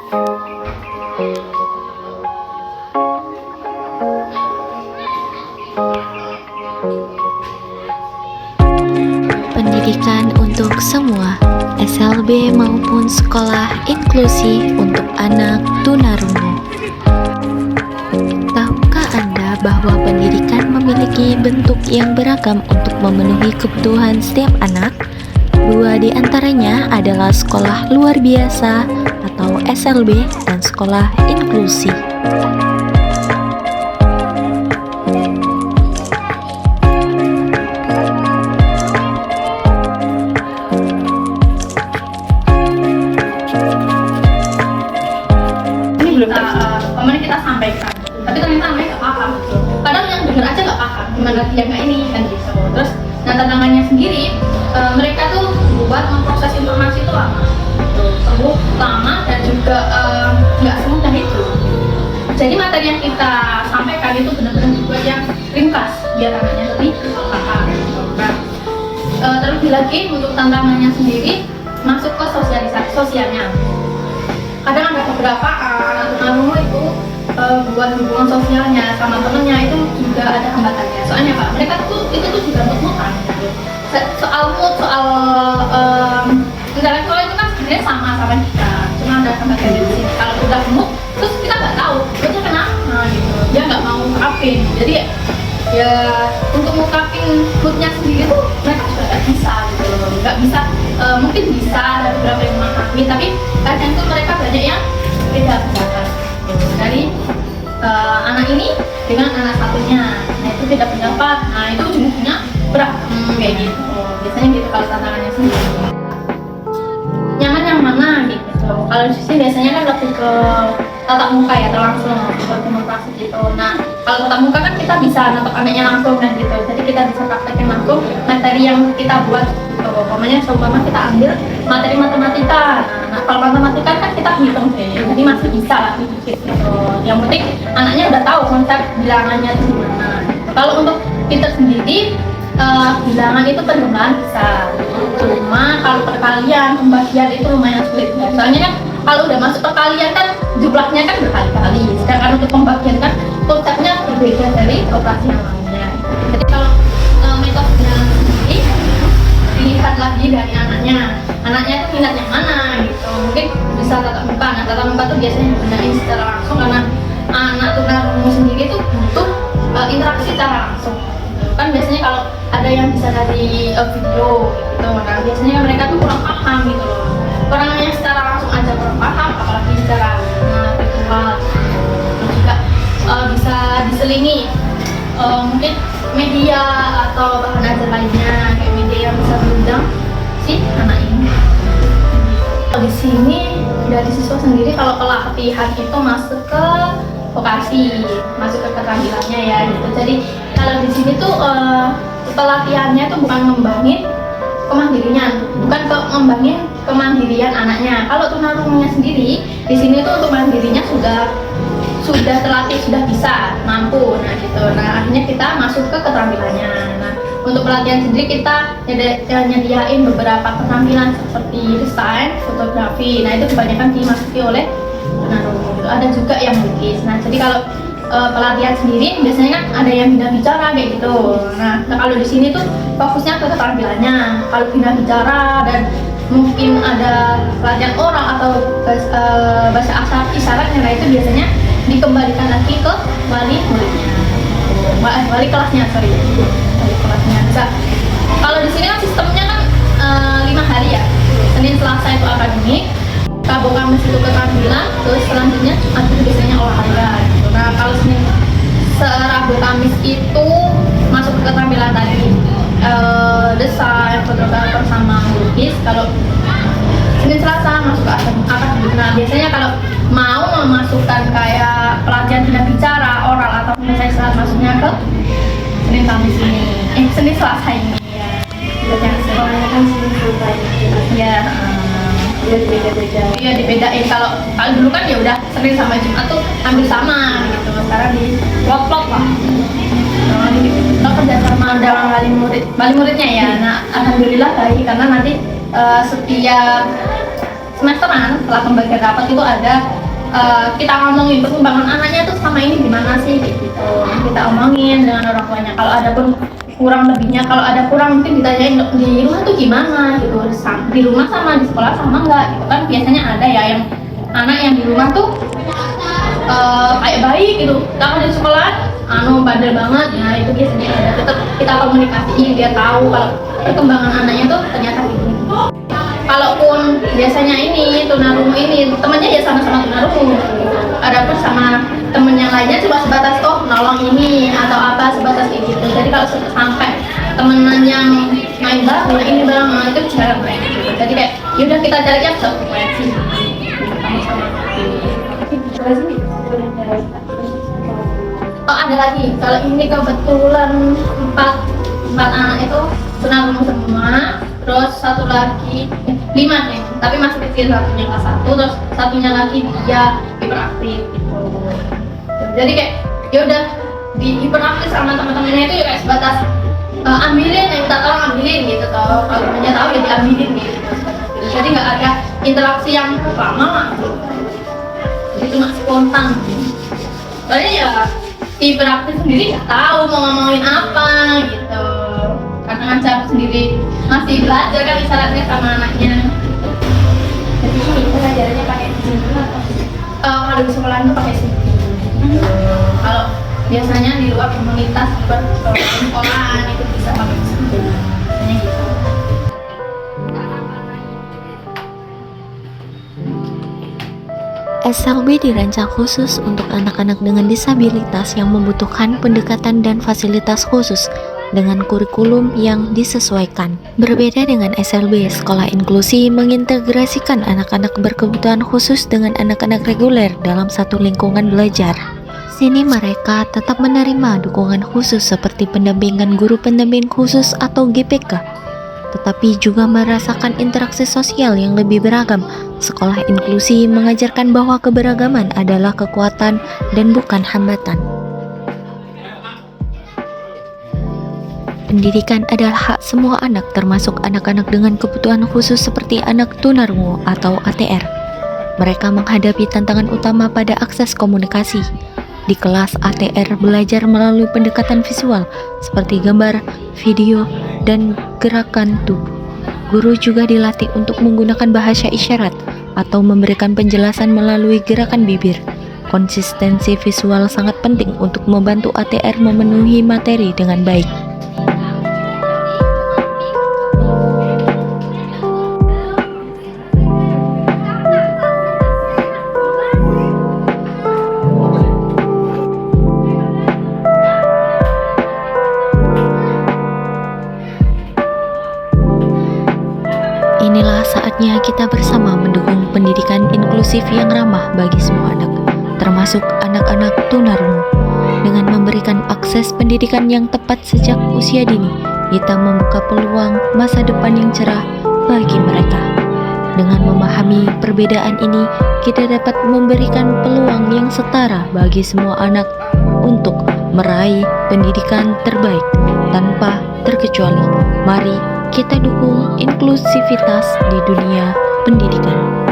Pendidikan untuk semua, SLB maupun sekolah inklusi untuk anak tunarungu. Tahukah Anda bahwa pendidikan memiliki bentuk yang beragam untuk memenuhi kebutuhan setiap anak? Dua di antaranya adalah sekolah luar biasa atau SLB dan sekolah inklusi. Kemarin kita sampaikan, tapi ternyata mereka nggak paham. Kadang yang dengar aja nggak paham, gimana dia nggak ini kan gitu. Terus, nah tantangannya sendiri, mereka tuh buat memproses informasi itu lama, sungguh lama dan juga nggak semudah itu. Jadi materi yang kita sampaikan itu benar-benar dibuat yang ringkas, biar anaknya lebih paham. Nah, terlebih lagi untuk tantangannya sendiri masuk ke sosialisasi sosialnya. Kadang ada beberapa anak tunarungu itu buat hubungan sosialnya sama temennya itu juga ada hambatannya. Soalnya Pak, mereka tuh itu tuh juga mut-mutan gitu. Soal intelektual itu kan sebenarnya sama kita, cuma ada hambatan di sini. Kalau udah mood, terus kita nggak tahu moodnya kenapa gitu. Dia nggak mau ngungkapin. Jadi ya untuk ngungkapin moodnya sendiri tuh mereka juga nggak bisa gitu. Nggak bisa, mungkin bisa ada beberapa yang memahami, tapi kadang tuh mereka banyak yang beda pendapat dari anak ini dengan anak satunya. Nah itu beda pendapat, nah itu ujung-ujungnya berantem kayak gitu. Biasanya gitu kalau tantangannya sendiri. Nyaman yang mana gitu. Kalau di sini biasanya kan lebih ke tatap muka ya, langsung berkomunikasi gitu. Nah kalau tatap muka kan kita bisa natap anaknya langsung kan gitu. Jadi kita bisa praktekin langsung materi yang kita buat. Pokoknya seumpama kita ambil materi matematika. Nah kalau matematika kan kita hitung sih, jadi masih bisa lah dikit gitu. Yang penting anaknya udah tahu konsep bilangannya itu gimana. Kalau untuk kita sendiri bilangan itu penjumlahan bisa, cuma kalau perkalian pembagian itu lumayan sulit ya. Soalnya kan kalau udah masuk perkalian kan jumlahnya kan berkali-kali, sedangkan untuk pembagian kan konsepnya berbeda dari operasi yang lainnya. Jadi kalau metodenya sendiri dilihat lagi dari anaknya itu minat yang mana gitu. Mungkin bisa tatap muka. Nah tatap muka tuh biasanya digunakan secara langsung karena anak tunarungu sendiri tuh butuh interaksi secara langsung. Kan biasanya kalau ada yang bisa dari video gitu, nah biasanya mereka tuh kurang paham gitu loh. Orang yang secara langsung aja kurang paham, apalagi secara virtual. Terus juga bisa diselingi mungkin media atau bahan ajar lainnya, kayak media yang bisa mengundang si anak ini. Di sini dari siswa sendiri kalau pelatihan itu masuk ke vokasi, masuk ke keterampilannya ya gitu. Jadi kalau di sini tuh pelatihannya tuh bukan ngembangin kemandirian, bukan ngembangin kemandirian anaknya. Kalau tunarungunya sendiri di sini tuh untuk mandirinya sudah terlatih, sudah bisa, mampu, nah gitu. Nah akhirnya kita masuk ke keterampilannya. Nah untuk pelatihan sendiri kita nyediain beberapa keterampilan seperti desain, fotografi. Nah itu kebanyakan dimasuki oleh tunarungu. Ada juga yang melukis. Nah jadi kalau pelatihan sendiri biasanya kan ada yang bina bicara kayak gitu. Nah kalau di sini tuh fokusnya ke keterampilannya. Kalau bina bicara dan mungkin ada pelatihan oral atau bahasa isyaratnya, nah itu biasanya dikembalikan lagi ke wali muridnya, wali kelasnya bisa. Kalau di sini kan sistemnya kan 5 hari ya, Senin Selasa itu akademik, Rabu Kamis itu keterampilan, terus selanjutnya Jumat itu biasanya olahraga gitu. Nah kalau Senin Rabu Kamis itu masuk ke keterampilan tadi desain, fotografer sama melukis. Kalau Senin Selasa masuk ke akademik. Nah biasanya kalau mau memasukkan kayak pelatihan bina bicara, oral atau saya saat masuknya ke Senin Kamis ini, Senin Selasa ini ya. Soalnya kan Senin Selasa ya. Iya dibedain. Kalau dulu kan ya udah Senin sampai Jumat tuh hampir sama gitu. Sekarang di plot lah. Kita kerjasama dalam wali muridnya ya. Nah alhamdulillah baik karena nanti setiap semesteran setelah pembagian rapat itu ada kita ngomongin perkembangan anaknya tuh sama ini gimana sih gitu. Kita omongin dengan orang tuanya. Kalau ada pun kurang lebihnya, kalau ada kurang mungkin ditanyain di rumah tuh gimana gitu. Di rumah sama di sekolah sama enggak gitu kan. Biasanya ada ya yang anak yang di rumah tuh kayak baik gitu. Kalau di sekolah bandel banget. Nah, itu biasanya ada. Tetap kita komunikasiin, dia tahu kalau perkembangan anaknya tuh ternyata gini. Kalaupun biasanya ini tunarungu ini temannya ya sama-sama tunarungu gitu. Adapun sama temen yang lainnya cuma sebatas nolong ini atau apa, sebatas kayak gitu. Jadi kalau sampai temenan yang main bareng ini bareng itu jarang kayak gitu. Jadi kayak yaudah kita cari yang sefrekuensi. Oh, ada lagi. Kalau ini kebetulan empat anak itu tunarungu semua. Terus satu lagi 5 nih, tapi masih kecil, satunya kelas 1, terus satunya lagi dia hiperaktif gitu. Jadi kayak yaudah di hiperaktif sama teman-temannya itu ya kayak sebatas ambilin, yang minta tolong ambilin gitu toh. Kalau temannya tahu ya diambilin gitu. Jadi nggak ada interaksi yang lama gitu. Jadi cuma spontan. Soalnya ya hiperaktif sendiri nggak tahu mau ngomongin apa gitu. Karena ngajar sendiri masih belajar kan isyaratnya sama anaknya. Jadi ini pelajarannya pakai sini atau? Kalau di sekolah itu pakai sini. Kalau biasanya di luar komunitas, di luar sekolahan itu bisa pakai sini. Biasanya gitu. SLB dirancang khusus untuk anak-anak dengan disabilitas yang membutuhkan pendekatan dan fasilitas khusus dengan kurikulum yang disesuaikan. Berbeda dengan SLB, sekolah inklusi mengintegrasikan anak-anak berkebutuhan khusus dengan anak-anak reguler dalam satu lingkungan belajar. Sini mereka tetap menerima dukungan khusus seperti pendampingan guru pendamping khusus atau GPK, tetapi juga merasakan interaksi sosial yang lebih beragam. Sekolah inklusi mengajarkan bahwa keberagaman adalah kekuatan dan bukan hambatan. Pendidikan adalah hak semua anak, termasuk anak-anak dengan kebutuhan khusus seperti anak tunarungu atau ATR. Mereka menghadapi tantangan utama pada akses komunikasi. Di kelas, ATR belajar melalui pendekatan visual seperti gambar, video, dan gerakan tubuh. Guru juga dilatih untuk menggunakan bahasa isyarat atau memberikan penjelasan melalui gerakan bibir. Konsistensi visual sangat penting untuk membantu ATR memenuhi materi dengan baik. Inilah saatnya kita bersama mendukung pendidikan inklusif yang ramah bagi semua anak, termasuk anak-anak tunarungu. Dengan memberikan akses pendidikan yang tepat sejak usia dini, kita membuka peluang masa depan yang cerah bagi mereka. Dengan memahami perbedaan ini, kita dapat memberikan peluang yang setara bagi semua anak untuk meraih pendidikan terbaik tanpa terkecuali. Mari kita dukung inklusivitas di dunia pendidikan.